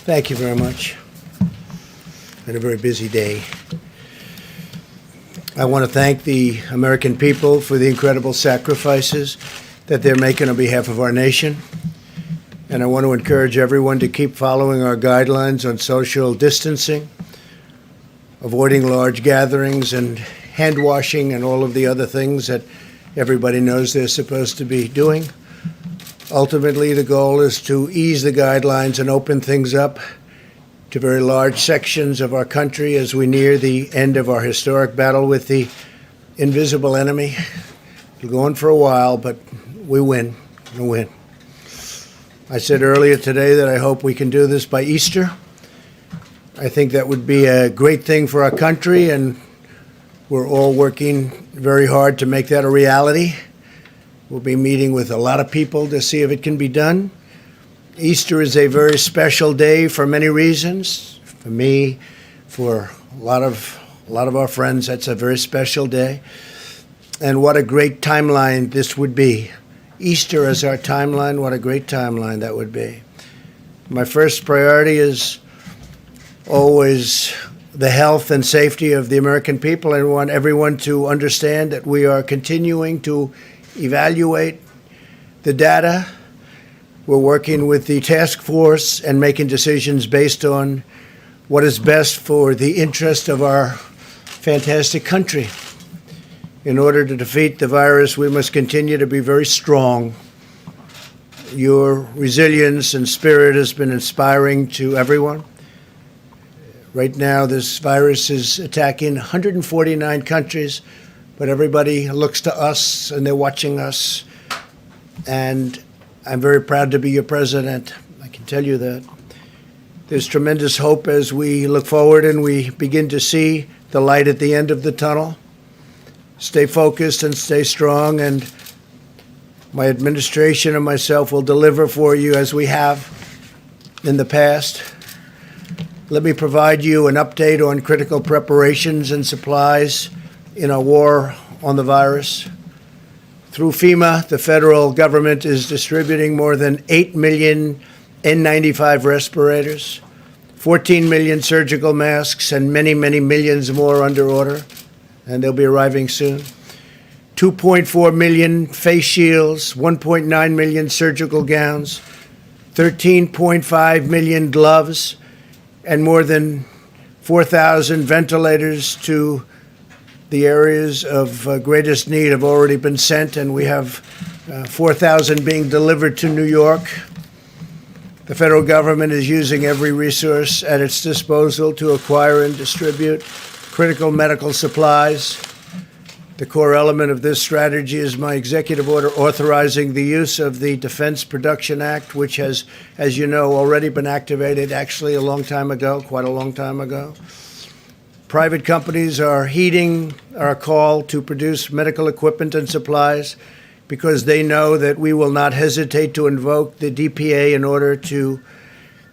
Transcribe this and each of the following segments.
Thank you very much. Been a very busy day. I want to thank the American people for the incredible sacrifices that they're making on behalf of our nation. And I want to encourage everyone to keep following our guidelines on social distancing, avoiding large gatherings and hand washing and all of the other things that everybody knows they're supposed to be doing. Ultimately, the goal is to ease the guidelines and open things up to very large sections of our country as we near the end of our historic battle with the invisible enemy. It'll go on for a while, but we win. We'll win. I said earlier today that I hope we can do this by Easter. I think that would be a great thing for our country, and we're all working very hard to make that a reality. We'll be meeting with a lot of people to see if it can be done. Easter is a very special day for many reasons. For me, for a lot of our friends, that's a very special day. And what a great timeline this would be. Easter as our timeline, what a great timeline that would be. My first priority is always the health and safety of the American people. I want everyone to understand that we are continuing to evaluate the data. We're working with the task force and making decisions based on what is best for the interest of our fantastic country. In order to defeat the virus, we must continue to be very strong. Your resilience and spirit has been inspiring to everyone. Right now, this virus is attacking 149 countries, but everybody looks to us and they're watching us. And I'm very proud to be your president. I can tell you that. There's tremendous hope as we look forward and we begin to see the light at the end of the tunnel. Stay focused and stay strong, and my administration and myself will deliver for you as we have in the past. Let me provide you an update on critical preparations and supplies in our war on the virus. Through FEMA, the federal government is distributing more than 8 million N95 respirators, 14 million surgical masks, and many, many millions more under order, and they'll be arriving soon. 2.4 million face shields, 1.9 million surgical gowns, 13.5 million gloves, and more than 4,000 ventilators to the areas of greatest need have already been sent, and we have 4,000 being delivered to New York. The federal government is using every resource at its disposal to acquire and distribute critical medical supplies. The core element of this strategy is my executive order authorizing the use of the Defense Production Act, which has, as you know, already been activated actually a long time ago, quite a long time ago. Private companies are heeding our call to produce medical equipment and supplies because they know that we will not hesitate to invoke the DPA in order to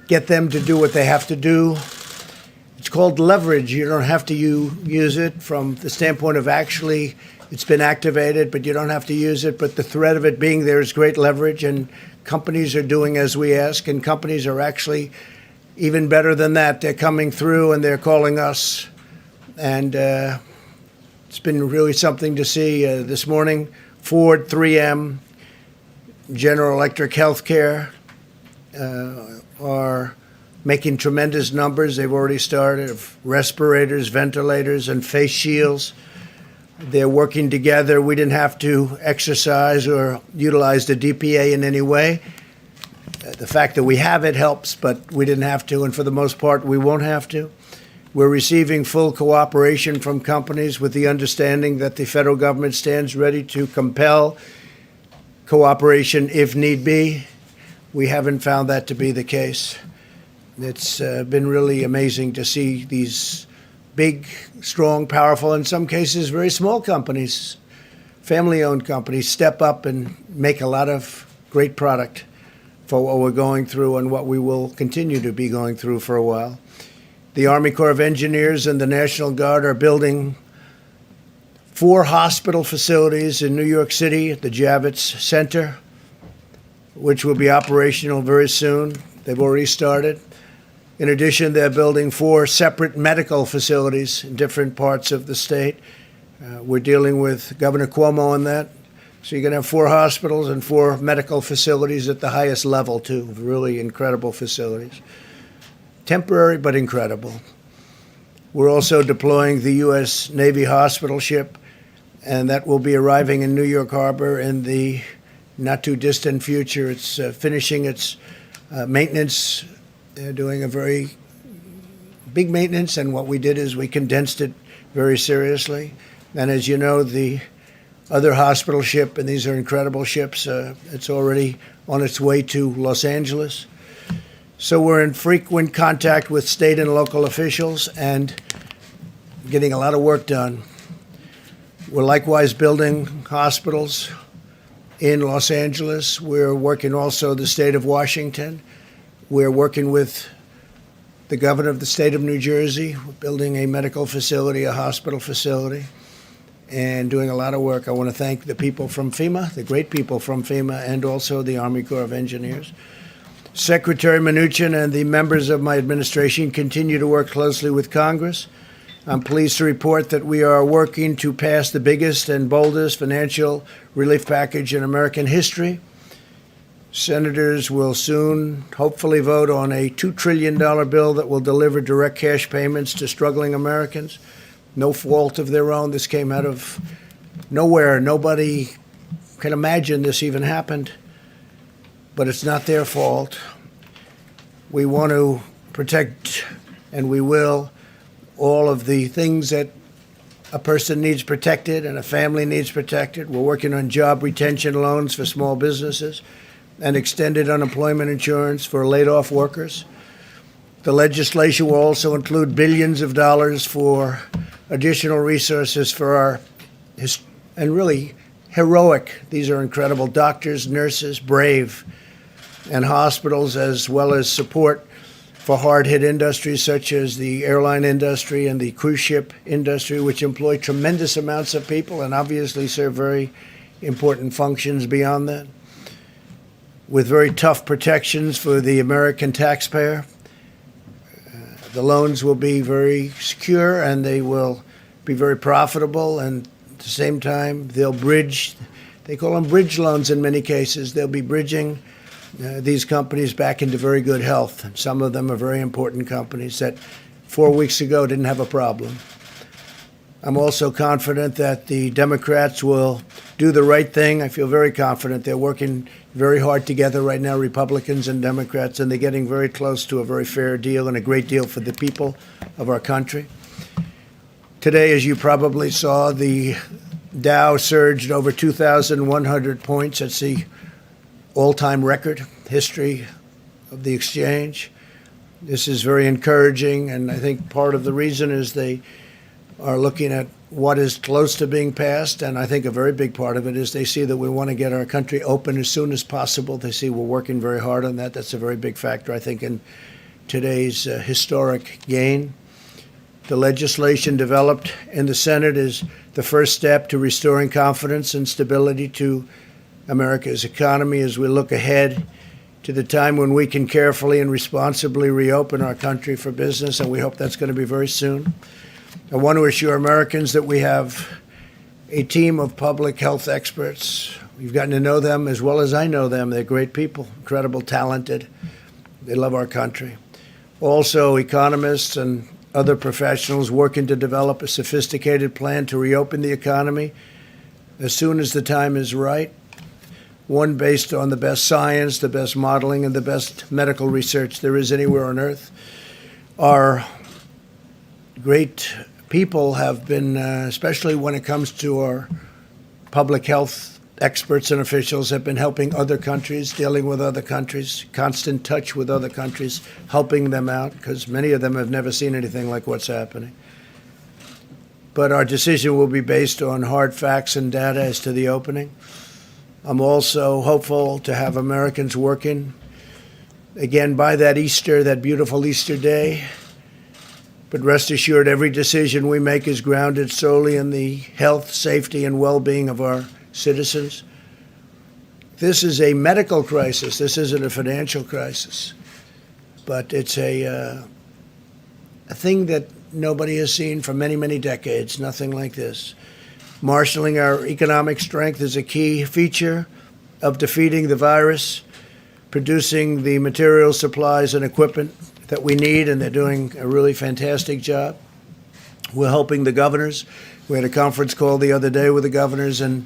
get them to do what they have to do. It's called leverage. You don't have to use it from the standpoint of actually it's been activated, but you don't have to use it. But the threat of it being there is great leverage, and companies are doing as we ask, and companies are actually even better than that. They're coming through and they're calling us. And it's been really something to see. This morning, Ford, 3M, General Electric Healthcare are making tremendous numbers. They've already started of respirators, ventilators, and face shields. They're working together. We didn't have to exercise or utilize the DPA in any way. The fact that we have it helps, but we didn't have to, and for the most part, we won't have to. We're receiving full cooperation from companies with the understanding that the federal government stands ready to compel cooperation if need be. We haven't found that to be the case. It's been really amazing to see these big, strong, powerful, in some cases very small companies, family-owned companies, step up and make a lot of great product for what we're going through and what we will continue to be going through for a while. The Army Corps of Engineers and the National Guard are building 4 hospital facilities in New York City at the Javits Center, which will be operational very soon. They've already started. In addition, they're building 4 separate medical facilities in different parts of the state. We're dealing with Governor Cuomo on that. So you're going to have 4 hospitals and 4 medical facilities at the highest level, too. Really incredible facilities. Temporary, but incredible. We're also deploying the U.S. Navy hospital ship, and that will be arriving in New York Harbor in the not-too-distant future. It's finishing its maintenance. They're doing a very big maintenance, and what we did is we condensed it very seriously. And as you know, the other hospital ship, and these are incredible ships, it's already on its way to Los Angeles. So we're in frequent contact with state and local officials and getting a lot of work done. We're likewise building hospitals in Los Angeles. We're working also the state of Washington. We're working with the governor of the state of New Jersey. We're building a medical facility, a hospital facility, and doing a lot of work. I want to thank the people from FEMA, the great people from FEMA, and also the Army Corps of Engineers. Secretary Mnuchin and the members of my administration continue to work closely with Congress. I'm pleased to report that we are working to pass the biggest and boldest financial relief package in American history. Senators will soon hopefully vote on a $2 trillion bill that will deliver direct cash payments to struggling Americans. No fault of their own. This came out of nowhere. Nobody can imagine this even happened. But it's not their fault. We want to protect, and we will, all of the things that a person needs protected and a family needs protected. We're working on job retention loans for small businesses and extended unemployment insurance for laid-off workers. The legislation will also include billions of dollars for additional resources for our, and really heroic, these are incredible doctors, nurses, brave, and hospitals, as well as support for hard-hit industries such as the airline industry and the cruise ship industry, which employ tremendous amounts of people and obviously serve very important functions beyond that. With very tough protections for the American taxpayer, the loans will be very secure and they will be very profitable, and at the same time, they'll bridge, they call them bridge loans in many cases. They'll be bridging these companies back into very good health. And some of them are very important companies that 4 weeks ago didn't have a problem. I'm also confident that the Democrats will do the right thing. I feel very confident. They're working very hard together right now, Republicans and Democrats, and they're getting very close to a very fair deal and a great deal for the people of our country. Today, as you probably saw, the Dow surged over 2,100 points. That's the all-time record history of the exchange. This is very encouraging, and I think part of the reason is they are looking at what is close to being passed, and I think a very big part of it is they see that we want to get our country open as soon as possible. They see we're working very hard on that. That's a very big factor, I think, in today's historic gain. The legislation developed in the Senate is the first step to restoring confidence and stability to America's economy as we look ahead to the time when we can carefully and responsibly reopen our country for business, and we hope that's going to be very soon. I want to assure Americans that we have a team of public health experts. We've gotten to know them as well as I know them. They're great people, incredible, talented. They love our country. Also, economists and other professionals working to develop a sophisticated plan to reopen the economy as soon as the time is right. One based on the best science, the best modeling, and the best medical research there is anywhere on earth. Our great people have been, especially when it comes to our public health experts and officials, have been helping other countries, dealing with other countries, constant touch with other countries, helping them out, because many of them have never seen anything like what's happening. But our decision will be based on hard facts and data as to the opening. I'm also hopeful to have Americans working again by that Easter, that beautiful Easter day. But rest assured, every decision we make is grounded solely in the health, safety, and well-being of our citizens. This is a medical crisis. This isn't a financial crisis. but it's a thing that nobody has seen for many, many decades, nothing like this. Marshaling our economic strength is a key feature of defeating the virus, producing the materials, supplies, and equipment that we need, and they're doing a really fantastic job. We're helping the governors. We had a conference call the other day with the governors, and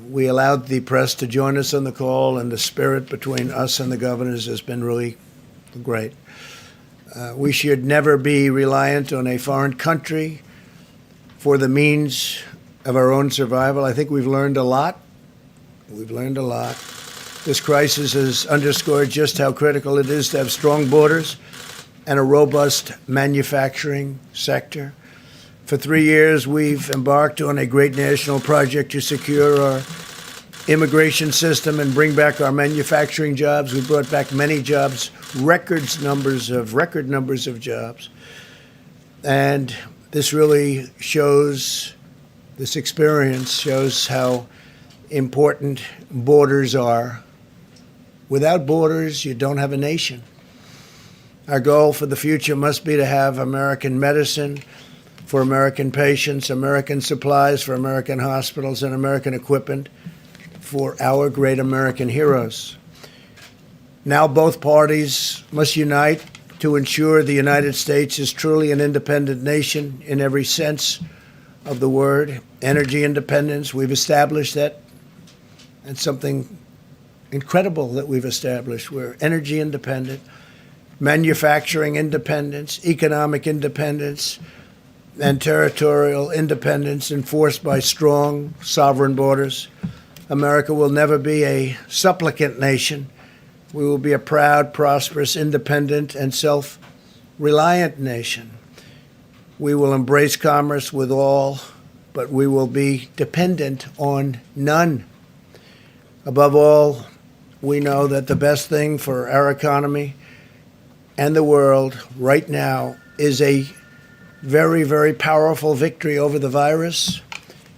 we allowed the press to join us on the call, and the spirit between us and the governors has been really great. We should never be reliant on a foreign country for the means of our own survival. I think we've learned a lot. We've learned a lot. This crisis has underscored just how critical it is to have strong borders and a robust manufacturing sector. For 3 years, we've embarked on a great national project to secure our immigration system and bring back our manufacturing jobs. We brought back many jobs, record numbers of jobs. And this really shows, this experience shows how important borders are. Without borders, you don't have a nation. Our goal for the future must be to have American medicine for American patients, American supplies for American hospitals, and American equipment for our great American heroes. Now both parties must unite to ensure the United States is truly an independent nation in every sense of the word. Energy independence, we've established that. It's something incredible that we've established. We're energy independent, manufacturing independence, economic independence, and territorial independence enforced by strong sovereign borders. America will never be a supplicant nation. We will be a proud, prosperous, independent, and self-reliant nation. We will embrace commerce with all, but we will be dependent on none. Above all, we know that the best thing for our economy and the world right now is a very, very powerful victory over the virus.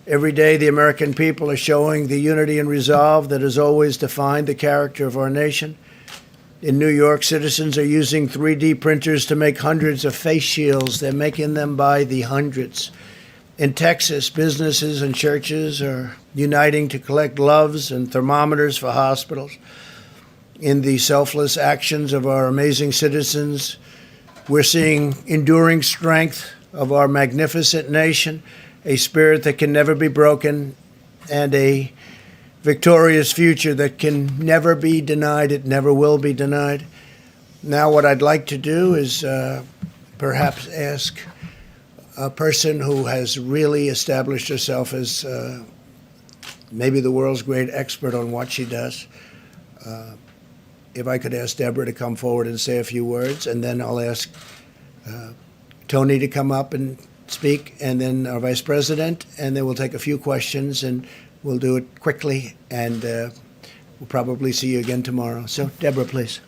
Every day, the American people are showing the unity and resolve that has always defined the character of our nation. In New York, citizens are using 3D printers to make hundreds of face shields. They're making them by the hundreds. In Texas, businesses and churches are uniting to collect gloves and thermometers for hospitals. In the selfless actions of our amazing citizens, we're seeing enduring strength of our magnificent nation, a spirit that can never be broken, and a victorious future that can never be denied. It never will be denied. Now what I'd like to do is perhaps ask a person who has really established herself as maybe the world's great expert on what she does. If I could ask Deborah to come forward and say a few words, and then I'll ask Tony to come up and speak, and then our Vice President, and then we'll take a few questions, and we'll do it quickly, and we'll probably see you again tomorrow. So, Deborah, please.